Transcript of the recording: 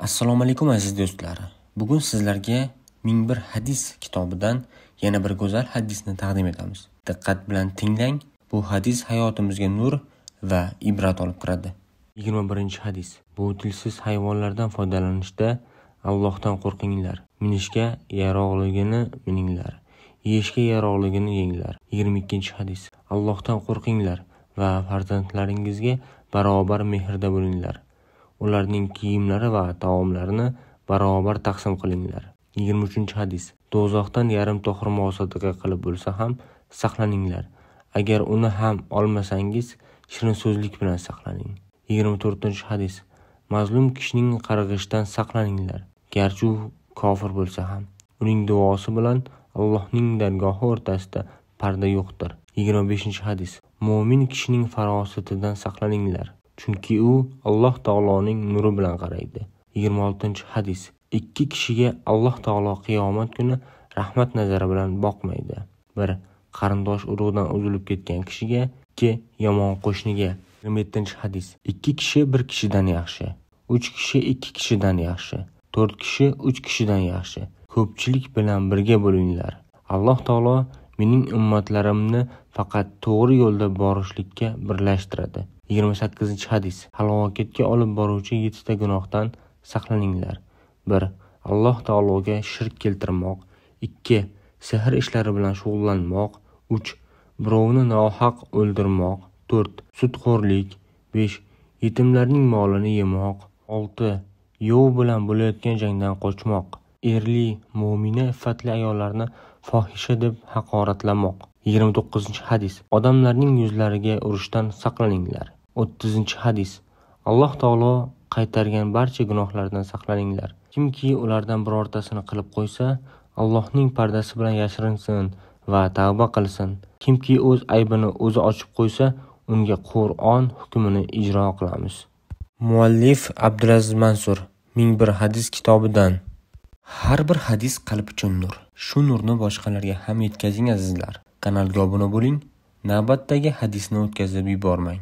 Assalomu alaykum aziz do'stlar. Bugun sizlarga 1001 hadis kitobidan yana bir go'zal hadisni taqdim etamiz. Diqqat bilan tinglang. Bu hadis hayotimizga nur va ibrat olib kiradi. 21-hadis. Bu tilsiz hayvonlardan foydalanishda Allohdan qo'rqinglar. Minishga yaroqligini mininglar. Yeyishga yaroqligini yenglar. 22-hadis. Allohdan qo'rqinglar va farzandlaringizga barobar mehrda bo'linglar. Ularning kiyimlari va taomlarini barobar taqsim qilinglar. 23-hadis. Do'zaxdan yarim to'xir mol sadaqa qilib bo'lsa ham saqlaninglar. Agar uni ham olmasangiz, shirin so'zlik bilan saqlaning. 24-hadis. Mazlum kishining qarg'ishdan saqlaninglar. Garchi u kofir bo'lsa ham, uning duosi bilan Allohning dargohi o'rtasida parda yo'qdir. 25-hadis. Mo'min kishining farosatidan saqlaninglar. Chunki u Alloh taoloning nuri bilan qaraydi. 26-hadis. Ikki kishiga Alloh taolo qiyomat kuni rahmat nazari bilan boqmaydi. 1. Qarindosh urug'dan uzilib ketgan kishiga, 2. Yomon qo'shniga. 27-hadis. 2 kishi 1 kishidan yaxshi, 3 kishi 2 kishidan yaxshi, 4 kishi 3 kishidan yaxshi. Ko'pchilik bilan birga bo'linglar. Alloh taolo mening ummatlarimni faqat to'g'ri yo'lda borishlikka birlashtiradi. 28-hadis. Halokatga olib boruvchi 7 ta gunohdan saqlaninglar. 1. Alloh taologa shirk keltirmoq. 2. Sehr ishlari bilan shug'ullanmoq. 3. Birovni nohaq o'ldirmoq. 4. Sudxo'rlik. 5. Yetimlarning molini yemoq. 6. Yov bilan bo'layotgan jangdan qochmoq. Erli, mo'mina, iffatli ayollarni fohisha deb haqoratlamoq. 29-hadis. Odamlarning yuzlariga urishdan saqlaninglar. 30-hadis. Alloh taolo qaytargan barcha gunohlardan saqlaninglar. Kimki ulardan birortasini qilib qo'ysa, Allohning pardasi bilan yashirinsin va tavba qilsin. Kimki o'z aybini o'zi ochib qo'ysa, unga Qur'on hukmini ijro qilamiz. Muallif Abdulaziz Mansur 1001 hadis kitobidan. Har bir hadis qalb uchun nur. Shu nurni boshqalarga ham yetkazing azizlar. Kanalga obuna bo'ling. Navbatdagi hadisni o'tkazib yubormang.